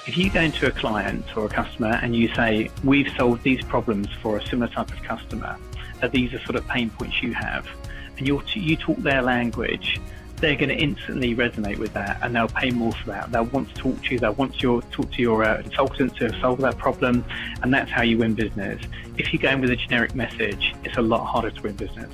If you go into a client or a customer and you say, we've solved these problems for a similar type of customer, these are sort of pain points you have, and you talk their language, they're going to instantly resonate with that, and they'll pay more for that. They'll want to talk to you. They'll want to talk to your consultant to solve that problem, and that's how you win business. If you go in with a generic message, it's a lot harder to win business.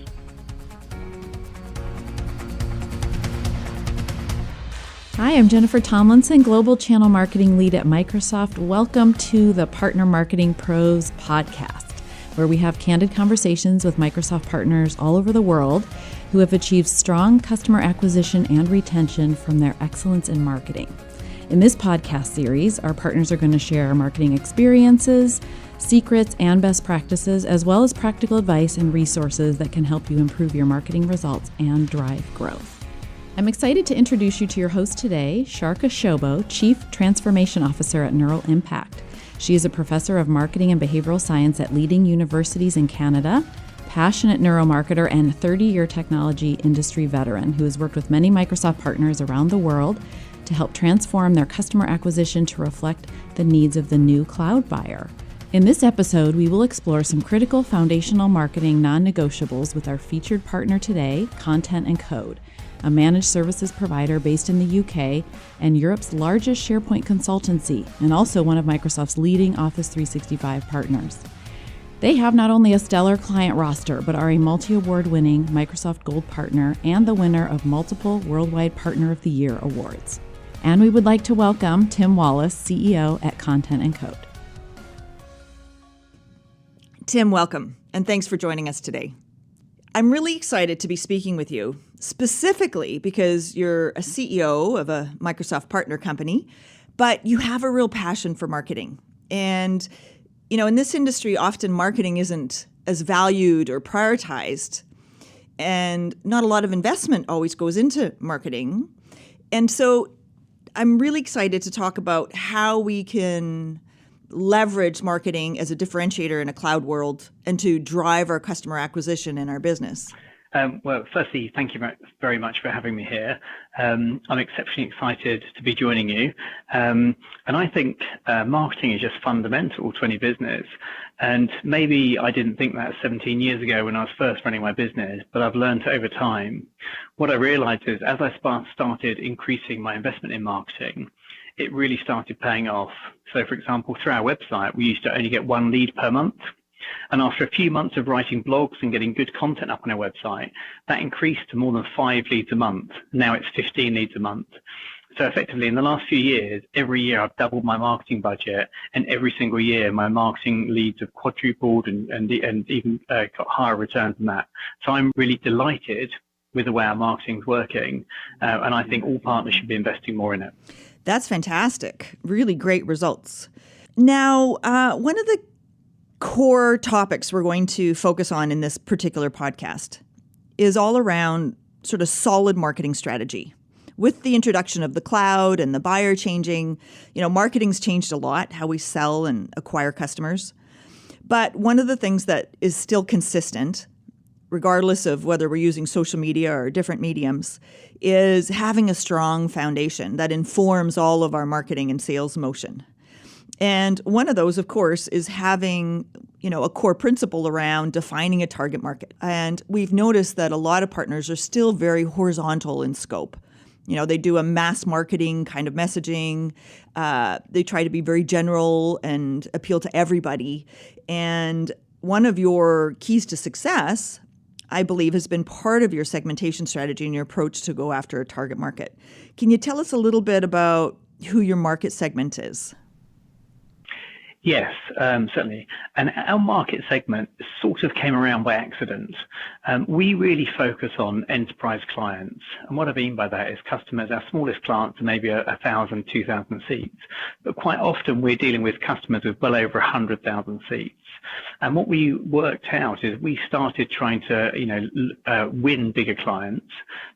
Hi, I'm Jennifer Tomlinson, Global Channel Marketing Lead at Microsoft. Welcome to the Partner Marketing Pros podcast, where we have candid conversations with Microsoft partners all over the world who have achieved strong customer acquisition and retention from their excellence in marketing. In this podcast series, our partners are going to share marketing experiences, secrets, and best practices, as well as practical advice and resources that can help you improve your marketing results and drive growth. I'm excited to introduce you to your host today, Sharka Chobot, Chief Transformation Officer at Neural Impact. She is a professor of marketing and behavioral science at leading universities in Canada, passionate neuromarketer, and 30-year technology industry veteran who has worked with many Microsoft partners around the world to help transform their customer acquisition to reflect the needs of the new cloud buyer. In this episode, we will explore some critical foundational marketing non-negotiables with our featured partner today, Content & Code, a managed services provider based in the UK and Europe's largest SharePoint consultancy, and also one of Microsoft's leading Office 365 partners. They have not only a stellar client roster, but are a multi-award winning Microsoft Gold partner and the winner of multiple Worldwide Partner of the Year awards. And we would like to welcome Tim Wallis, CEO at Content & Code. Tim, welcome, and thanks for joining us today. I'm really excited to be speaking with you, specifically because you're a CEO of a Microsoft partner company, but you have a real passion for marketing. And you know, in this industry, often marketing isn't as valued or prioritized, and not a lot of investment always goes into marketing. And so I'm really excited to talk about how we can leverage marketing as a differentiator in a cloud world and to drive our customer acquisition in our business. Well, firstly, thank you very much for having me here. I'm exceptionally excited to be joining you. And I think marketing is just fundamental to any business. And maybe I didn't think that 17 years ago when I was first running my business, but I've learned over time. What I realized is as I started increasing my investment in marketing, it really started paying off. So, for example, through our website, we used to only get one lead per month. And after a few months of writing blogs and getting good content up on our website, that increased to more than 5 leads a month. Now it's 15 leads a month. So effectively, in the last few years, every year I've doubled my marketing budget, and every single year my marketing leads have quadrupled and even got higher returns than that. So I'm really delighted with the way our marketing's working, and I think all partners should be investing more in it. That's fantastic. Really great results. Now, one of the core topics we're going to focus on in this particular podcast is all around sort of solid marketing strategy. With the introduction of the cloud and the buyer changing, marketing's changed a lot, how we sell and acquire customers. But one of the things that is still consistent, regardless of whether we're using social media or different mediums, is having a strong foundation that informs all of our marketing and sales motion. And one of those, of course, is having, a core principle around defining a target market. And we've noticed that a lot of partners are still very horizontal in scope. They do a mass marketing kind of messaging. They try to be very general and appeal to everybody. And one of your keys to success, I believe, has been part of your segmentation strategy and your approach to go after a target market. Can you tell us a little bit about who your market segment is? Yes, certainly. And our market segment sort of came around by accident. We really focus on enterprise clients. And what I mean by that is customers, our smallest clients are maybe 1,000, 2,000 seats. But quite often we're dealing with customers with well over 100,000 seats. And what we worked out is we started trying to, win bigger clients.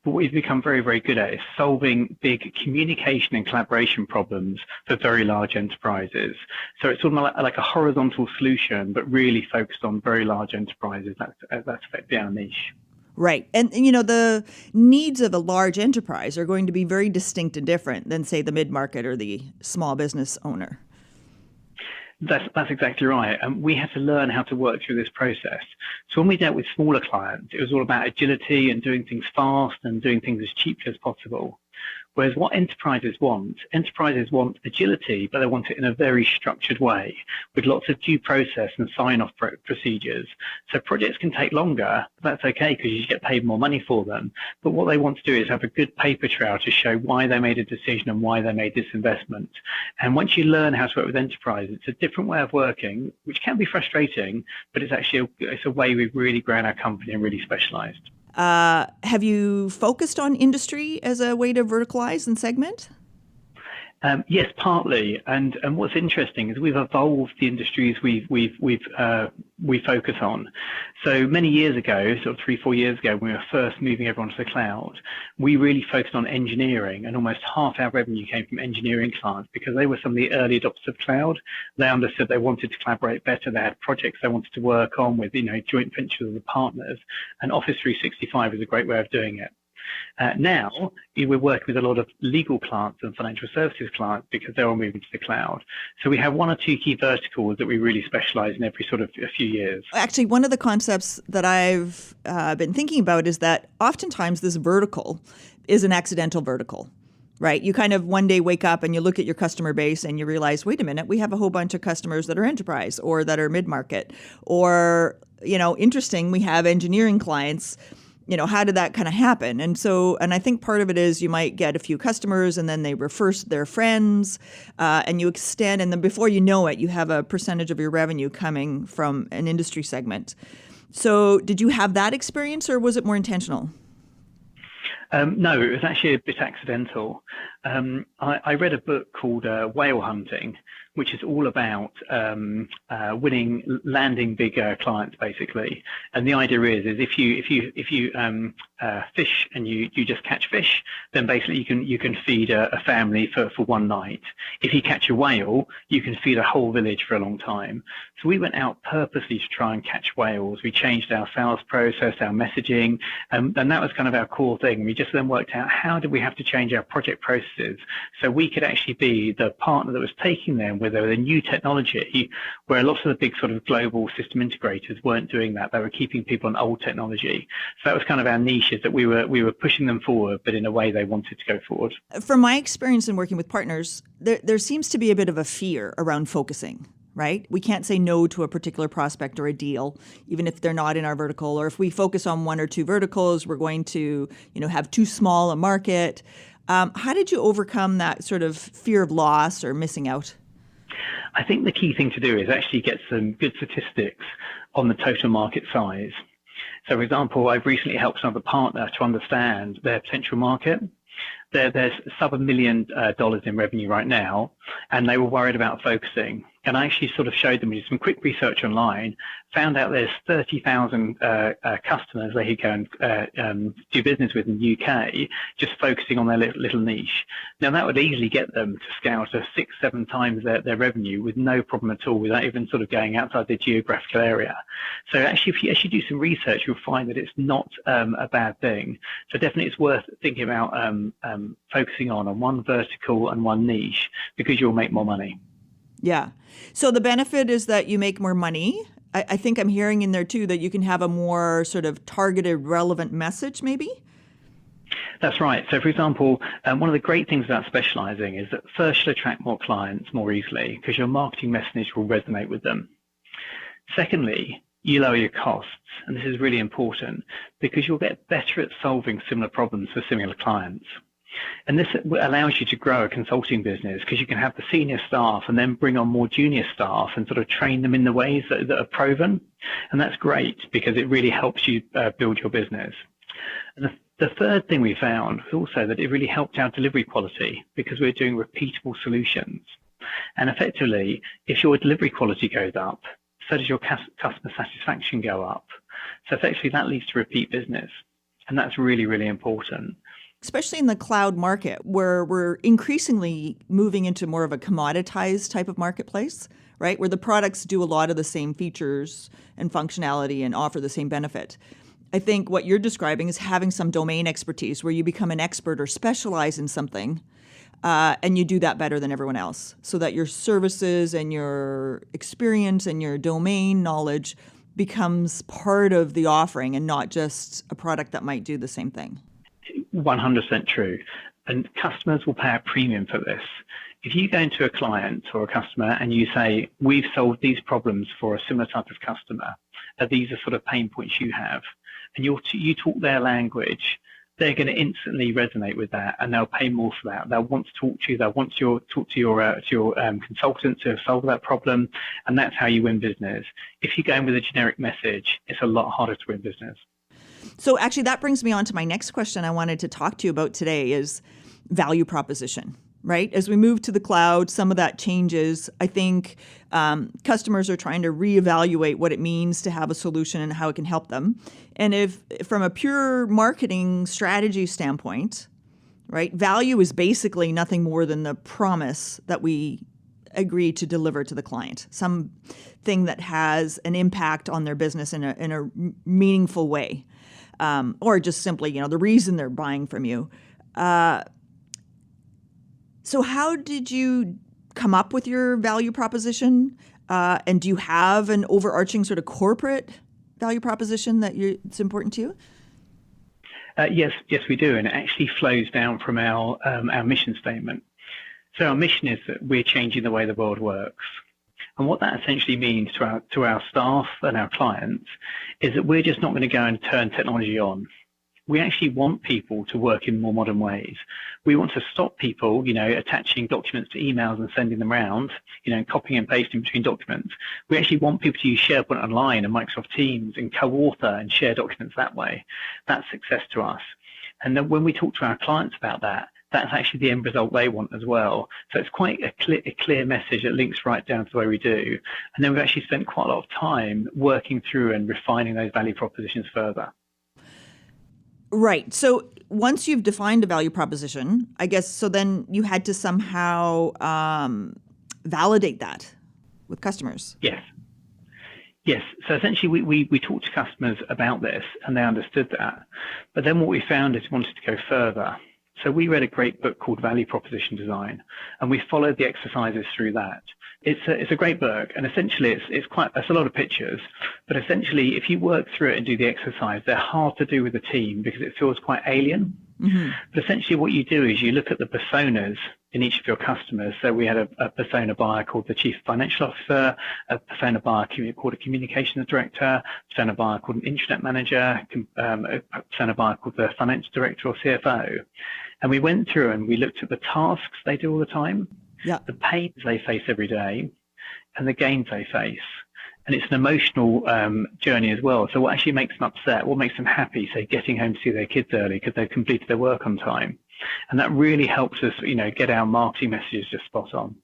But what we've become very, very good at is solving big communication and collaboration problems for very large enterprises. So it's sort of like a horizontal solution, but really focused on very large enterprises. That's effectively our niche. Right. And, the needs of a large enterprise are going to be very distinct and different than, say, the mid-market or the small business owner. That's exactly right. And we had to learn how to work through this process. So when we dealt with smaller clients, it was all about agility and doing things fast and doing things as cheaply as possible. Whereas what enterprises want agility, but they want it in a very structured way with lots of due process and sign-off procedures. So projects can take longer, but that's okay because you get paid more money for them. But what they want to do is have a good paper trail to show why they made a decision and why they made this investment. And once you learn how to work with enterprise, it's a different way of working, which can be frustrating, but it's a way we've really grown our company and really specialized. Have you focused on industry as a way to verticalize and segment? Yes, partly. And what's interesting is we've evolved the industries we focus on. So many years ago, sort of 3-4 years ago, when we were first moving everyone to the cloud, we really focused on engineering, and almost half our revenue came from engineering clients because they were some of the early adopters of cloud. They understood they wanted to collaborate better. They had projects they wanted to work on with, joint ventures with partners, and Office 365 is a great way of doing it. Now, we're working with a lot of legal clients and financial services clients because they're all moving to the cloud. So we have 1 or 2 key verticals that we really specialize in every sort of a few years. Actually, one of the concepts that I've been thinking about is that oftentimes this vertical is an accidental vertical, right? You kind of one day wake up and you look at your customer base and you realize, wait a minute, we have a whole bunch of customers that are enterprise or that are mid-market. Or, interesting, we have engineering clients. How did that kind of happen? And I think part of it is you might get a few customers and then they refer their friends and you extend. And then before you know it, you have a percentage of your revenue coming from an industry segment. So did you have that experience or was it more intentional? No, it was actually a bit accidental. I read a book called Whale Hunting, which is all about landing bigger clients, basically. And the idea is if you fish and you just catch fish, then basically you can feed a family for one night. If you catch a whale, you can feed a whole village for a long time. So we went out purposely to try and catch whales. We changed our sales process, our messaging, and that was kind of our core thing. We just then worked out how did we have to change our project processes so we could actually be the partner that was taking them with a new technology, where lots of the big sort of global system integrators weren't doing that. They were keeping people on old technology. So that was kind of our niche, is that we were pushing them forward, but in a way they wanted to go forward. From my experience in working with partners, there seems to be a bit of a fear around focusing. Right? We can't say no to a particular prospect or a deal, even if they're not in our vertical, or if we focus on 1 or 2 verticals, we're going to, have too small a market. How did you overcome that sort of fear of loss or missing out? I think the key thing to do is actually get some good statistics on the total market size. So, for example, I've recently helped another partner to understand their potential market. There's sub $1 million in revenue right now, and they were worried about focusing. And I actually sort of showed them, we did some quick research online, found out there's 30,000 customers they could go and do business with in the UK, just focusing on their little niche. Now that would easily get them to scale to 6-7 times their revenue with no problem at all, without even sort of going outside their geographical area. So actually, if you actually do some research, you'll find that it's not a bad thing. So definitely it's worth thinking about focusing on one vertical and one niche, because you'll make more money. Yeah. So the benefit is that you make more money. I think I'm hearing in there too that you can have a more sort of targeted, relevant message, maybe? That's right. So, for example, one of the great things about specializing is that first, you'll attract more clients more easily because your marketing message will resonate with them. Secondly, you lower your costs. And this is really important because you'll get better at solving similar problems for similar clients. And this allows you to grow a consulting business because you can have the senior staff and then bring on more junior staff and sort of train them in the ways that are proven. And that's great because it really helps you build your business. And the third thing we found was also that it really helped our delivery quality because we're doing repeatable solutions. And effectively, if your delivery quality goes up, so does your customer satisfaction go up. So effectively, that leads to repeat business. And that's really, really important. Especially in the cloud market, where we're increasingly moving into more of a commoditized type of marketplace, right? Where the products do a lot of the same features and functionality and offer the same benefit. I think what you're describing is having some domain expertise where you become an expert or specialize in something, and you do that better than everyone else, so that your services and your experience and your domain knowledge becomes part of the offering and not just a product that might do the same thing. 100% true. And customers will pay a premium for this. If you go into a client or a customer and you say, we've solved these problems for a similar type of customer, these are sort of pain points you have, and you talk their language, they're going to instantly resonate with that, and they'll pay more for that. They'll want to talk to you. They'll want to talk to your consultant to solve that problem, and that's how you win business. If you go in with a generic message, it's a lot harder to win business. So actually, that brings me on to my next question I wanted to talk to you about today is value proposition, right? As we move to the cloud, some of that changes. I think customers are trying to reevaluate what it means to have a solution and how it can help them. And if from a pure marketing strategy standpoint, right, value is basically nothing more than the promise that we agree to deliver to the client, something that has an impact on their business in a meaningful way. Or just simply, the reason they're buying from you. So how did you come up with your value proposition? And do you have an overarching sort of corporate value proposition that it's important to you? Yes, we do. And it actually flows down from our mission statement. So our mission is that we're changing the way the world works. And what that essentially means to our staff and our clients is that we're just not going to go and turn technology on. We actually want people to work in more modern ways. We want to stop people, attaching documents to emails and sending them around, copying and pasting between documents. We actually want people to use SharePoint Online and Microsoft Teams and co-author and share documents that way. That's success to us. And then when we talk to our clients about that, that's actually the end result they want as well. So it's quite a clear message that links right down to the way we do. And then we've actually spent quite a lot of time working through and refining those value propositions further. Right. So once you've defined a value proposition, I guess, so then you had to somehow validate that with customers. Yes. So essentially we talked to customers about this and they understood that. But then what we found is we wanted to go further. So we read a great book called Value Proposition Design, and we followed the exercises through that. It's a great book, and essentially it's a lot of pictures, but essentially if you work through it and do the exercise, they're hard to do with a team because it feels quite alien. Mm-hmm. But essentially what you do is you look at the personas in each of your customers. So we had a persona buyer called the Chief Financial Officer, a persona buyer called a Communications Director, a persona buyer called an Internet Manager, a persona buyer called the Finance Director or CFO. And we went through and we looked at the tasks they do all the time, the pains they face every day, and the gains they face. And it's an emotional journey as well. So what actually makes them upset, what makes them happy, say getting home to see their kids early because they've completed their work on time. And that really helps us, get our marketing messages just spot on.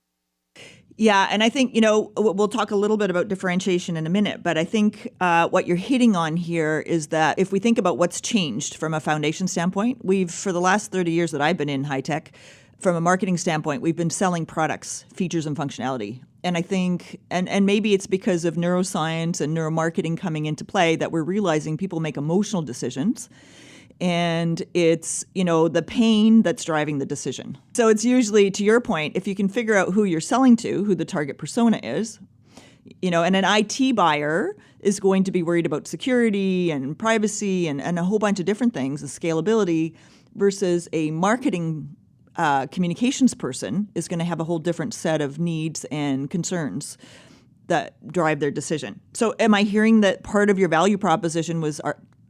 Yeah, and I think, we'll talk a little bit about differentiation in a minute, but I think what you're hitting on here is that if we think about what's changed from a foundation standpoint, for the last 30 years that I've been in high tech, from a marketing standpoint, we've been selling products, features, and functionality. And I think, and maybe it's because of neuroscience and neuromarketing coming into play that we're realizing people make emotional decisions. And it's, the pain that's driving the decision. So it's usually, to your point, if you can figure out who you're selling to, who the target persona is, and an IT buyer is going to be worried about security and privacy and a whole bunch of different things, the scalability, versus a marketing communications person is going to have a whole different set of needs and concerns that drive their decision. So am I hearing that part of your value proposition was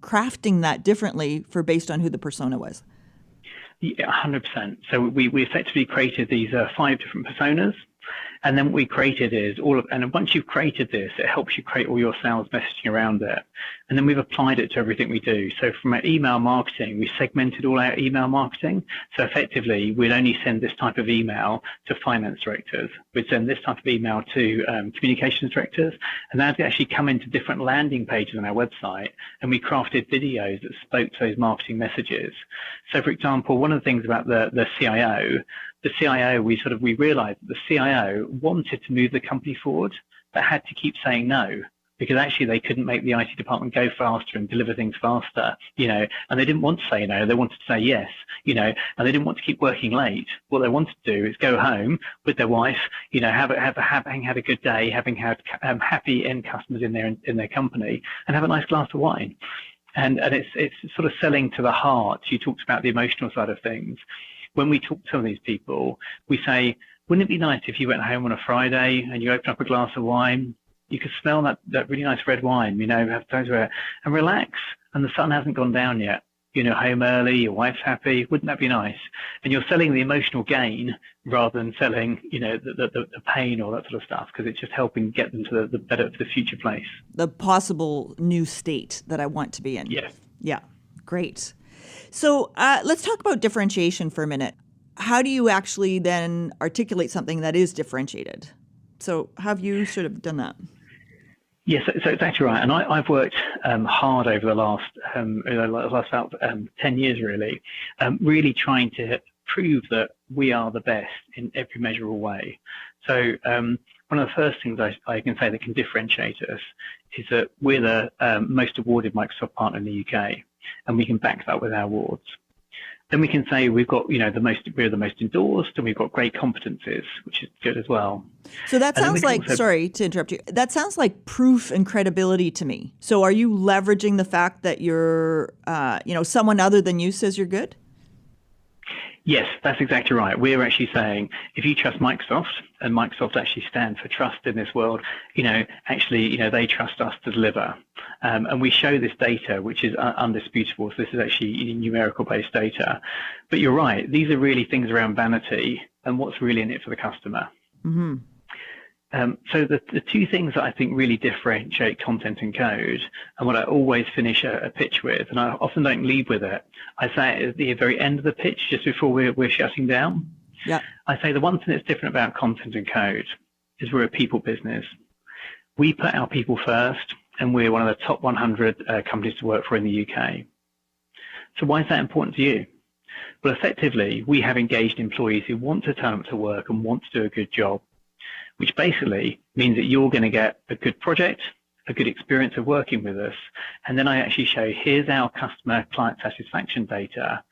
crafting that differently based on who the persona was? Yeah, 100%. So we effectively created these 5 different personas. And then what we created is and once you've created this, it helps you create all your sales messaging around it. And then we've applied it to everything we do. So from our email marketing, we segmented all our email marketing. So effectively, we'd only send this type of email to finance directors. We'd send this type of email to communications directors. And that'd actually come into different landing pages on our website. And we crafted videos that spoke to those marketing messages. So for example, one of the things about the CIO, we realized that the CIO wanted to move the company forward, but had to keep saying no because actually they couldn't make the IT department go faster and deliver things faster, and they didn't want to say no, they wanted to say yes, and they didn't want to keep working late. What they wanted to do is go home with their wife, having had a good day, having had happy end customers in their company, and have a nice glass of wine. And it's sort of selling to the heart. You talked about the emotional side of things. When we talk to some of these people, we say, wouldn't it be nice if you went home on a Friday and you opened up a glass of wine? You could smell that really nice red wine, have those and relax. And the sun hasn't gone down yet. Home early, your wife's happy. Wouldn't that be nice? And you're selling the emotional gain rather than selling, the pain or that sort of stuff, because it's just helping get them to the future place. The possible new state that I want to be in. Yes. Yeah. Great. So let's talk about differentiation for a minute. How do you actually then articulate something that is differentiated? So have you sort of done that? Yes, so it's actually right. And I've worked hard over the last about 10 years, really trying to prove that we are the best in every measurable way. So one of the first things I can say that can differentiate us is that we're the most awarded Microsoft partner in the UK, and we can back that with our awards. Then we can say we've got, we're the most endorsed, and we've got great competencies, which is good as well. So that sounds like, sorry to interrupt you, that sounds like proof and credibility to me. So are you leveraging the fact that you're, someone other than you says you're good? Yes, that's exactly right. We're actually saying if you trust Microsoft, and Microsoft actually stands for trust in this world, they trust us to deliver. And we show this data, which is undisputable. So this is actually numerical-based data. But you're right. These are really things around vanity and what's really in it for the customer. Mm-hmm. So the two things that I think really differentiate content and code, and what I always finish a pitch with, and I often don't lead with it, I say it at the very end of the pitch, just before we're shutting down. Yeah. I say the one thing that's different about content and code is we're a people business. We put our people first, and we're one of the top 100 companies to work for in the UK. So why is that important to you? Well, effectively, we have engaged employees who want to turn up to work and want to do a good job, which basically means that you're going to get a good project, a good experience of working with us. And then I actually show, here's our customer client satisfaction data,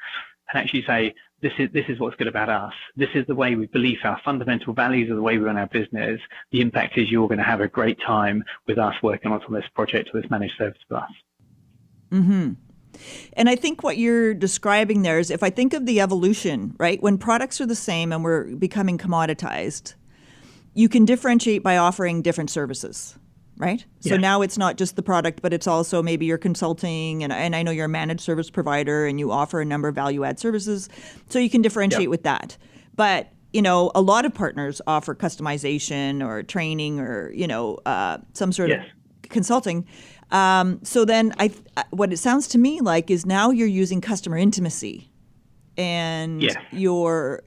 and actually say, this is what's good about us. This is the way we believe, our fundamental values are the way we run our business. The impact is you're going to have a great time with us working on this project or this managed service with us. Mm-hmm. And I think what you're describing there is, if I think of the evolution, right, when products are the same and we're becoming commoditized, you can differentiate by offering different services, right? So now it's not just the product, but it's also maybe you're consulting, and I know you're a managed service provider and you offer a number of value-add services. So you can differentiate with that. But, a lot of partners offer customization or training or, some sort of consulting. So then what it sounds to me like is now you're using customer intimacy and your,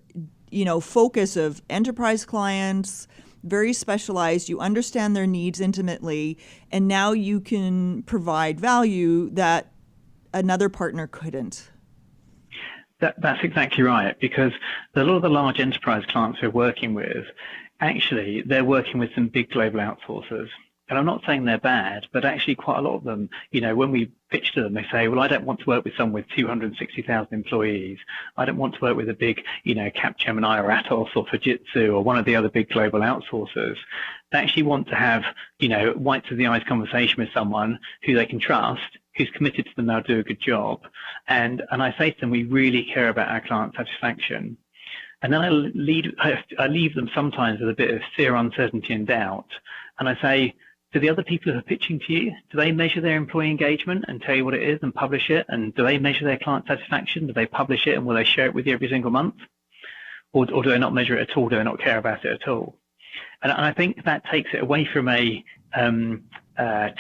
focus of enterprise clients, very specialized, you understand their needs intimately, and now you can provide value that another partner couldn't. That's exactly right, because a lot of the large enterprise clients we're working with, actually, they're working with some big global outsourcers. And I'm not saying they're bad, but actually quite a lot of them, when we pitch to them, they say, well, I don't want to work with someone with 260,000 employees. I don't want to work with a big, Capgemini or Atos or Fujitsu or one of the other big global outsourcers. They actually want to have, white to the eyes conversation with someone who they can trust, who's committed to them, they'll do a good job. And I say to them, we really care about our client satisfaction. And then I leave them sometimes with a bit of fear, uncertainty, and doubt. And I say, do the other people who are pitching to you, do they measure their employee engagement and tell you what it is and publish it? And do they measure their client satisfaction? Do they publish it, and will they share it with you every single month? Or do they not measure it at all? Do they not care about it at all? And I think that takes it away from a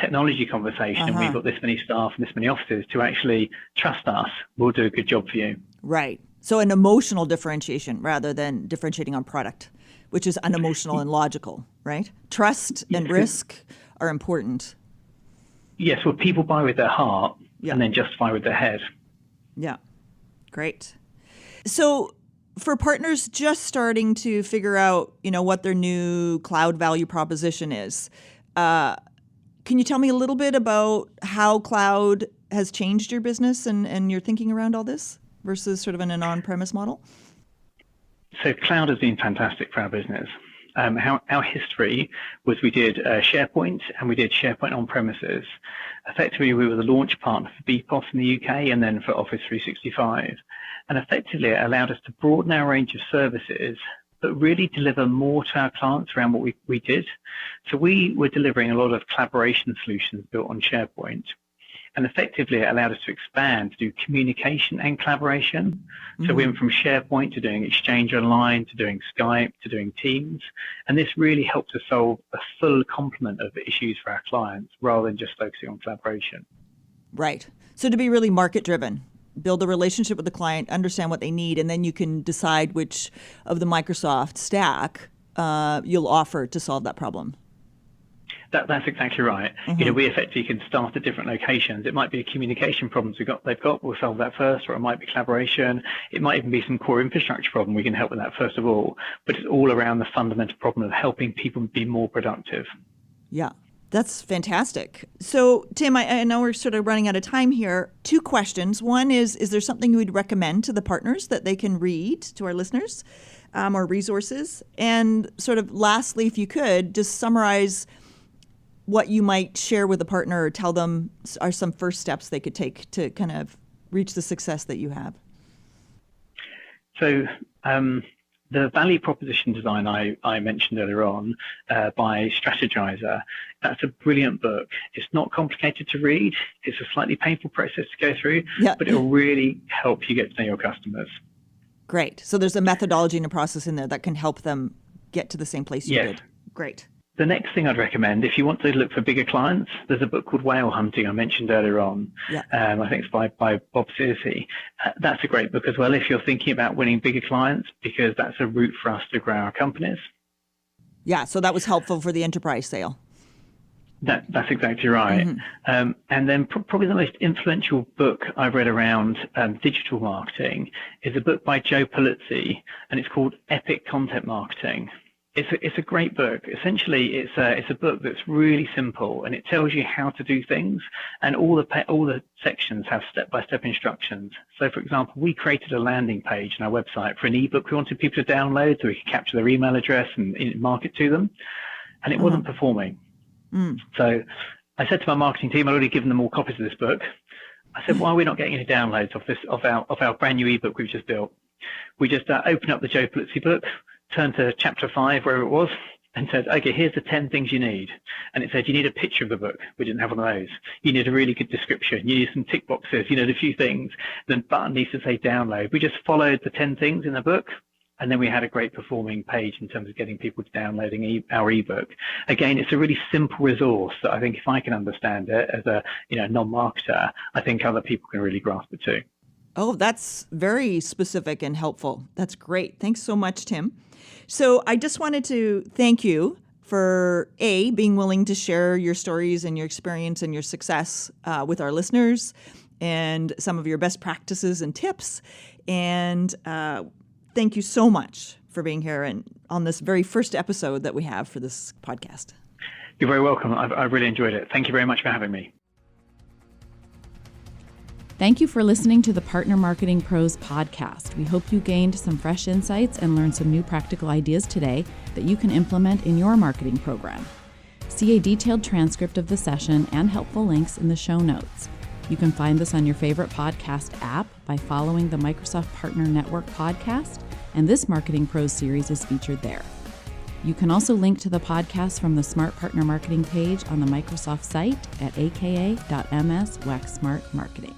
technology conversation. We've got this many staff and this many offices to actually trust us. We'll do a good job for you. Right. So an emotional differentiation rather than differentiating on product, which is unemotional and logical, right? Trust and risk are important. Yes, well, people buy with their heart and then justify with their head. Yeah. Great. So for partners just starting to figure out, what their new cloud value proposition is, Can you tell me a little bit about how cloud has changed your business and your thinking around all this versus sort of in an on-premise model? So cloud has been fantastic for our business. Our history was we did SharePoint and we did SharePoint on premises. Effectively, we were the launch partner for BPOS in the UK and then for Office 365. And effectively, it allowed us to broaden our range of services, but really deliver more to our clients around what we did. So we were delivering a lot of collaboration solutions built on SharePoint. And effectively, it allowed us to expand to do communication and collaboration. Mm-hmm. So we went from SharePoint to doing Exchange Online, to doing Skype, to doing Teams. And this really helped us solve a full complement of issues for our clients rather than just focusing on collaboration. Right. So to be really market-driven, build a relationship with the client, understand what they need, and then you can decide which of the Microsoft stack you'll offer to solve that problem. That's exactly right. Mm-hmm. We effectively can start at different locations. It might be a communication problem they've got, we'll solve that first, or it might be collaboration. It might even be some core infrastructure problem. We can help with that first of all, but it's all around the fundamental problem of helping people be more productive. Yeah, that's fantastic. So, Tim, I know we're sort of running out of time here. 2 questions. One is there something you would recommend to the partners that they can read to our listeners, or resources? And sort of lastly, if you could, just summarize what you might share with a partner or tell them are some first steps they could take to kind of reach the success that you have. So the value proposition design I mentioned earlier on by Strategizer, that's a brilliant book. It's not complicated to read. It's a slightly painful process to go through, but it'll really help you get to know your customers. Great. So there's a methodology and a process in there that can help them get to the same place you did. Great. The next thing I'd recommend, if you want to look for bigger clients, there's a book called Whale Hunting I mentioned earlier on. Yeah. I think it's by Bob Searcy. That's a great book as well if you're thinking about winning bigger clients, because that's a route for us to grow our companies. Yeah, so that was helpful for the enterprise sale. That's exactly right. Mm-hmm. And then probably the most influential book I've read around digital marketing is a book by Joe Pulizzi, and it's called Epic Content Marketing. It's a great book. Essentially, it's a book that's really simple, and it tells you how to do things, and all the sections have step-by-step instructions. So, for example, we created a landing page on our website for an ebook we wanted people to download so we could capture their email address and market to them, and it wasn't performing. So I said to my marketing team, I'd already given them all copies of this book. I said, why are we not getting any downloads of our brand new ebook we've just built? We just opened up the Joe Pulizzi book, turned to chapter 5, wherever it was, and said, okay, here's the 10 things you need. And it said, you need a picture of the book. We didn't have one of those. You need a really good description. You need some tick boxes. You need a few things. Then button needs to say download. We just followed the 10 things in the book. And then we had a great performing page in terms of getting people to downloading our ebook. Again, it's a really simple resource that I think if I can understand it as a non-marketer, I think other people can really grasp it too. Oh, that's very specific and helpful. That's great. Thanks so much, Tim. So I just wanted to thank you for being willing to share your stories and your experience and your success with our listeners and some of your best practices and tips. And thank you so much for being here and on this very first episode that we have for this podcast. You're very welcome. I really enjoyed it. Thank you very much for having me. Thank you for listening to the Partner Marketing Pros podcast. We hope you gained some fresh insights and learned some new practical ideas today that you can implement in your marketing program. See a detailed transcript of the session and helpful links in the show notes. You can find this on your favorite podcast app by following the Microsoft Partner Network podcast, and this Marketing Pros series is featured there. You can also link to the podcast from the Smart Partner Marketing page on the Microsoft site at aka.ms/smartmarketing.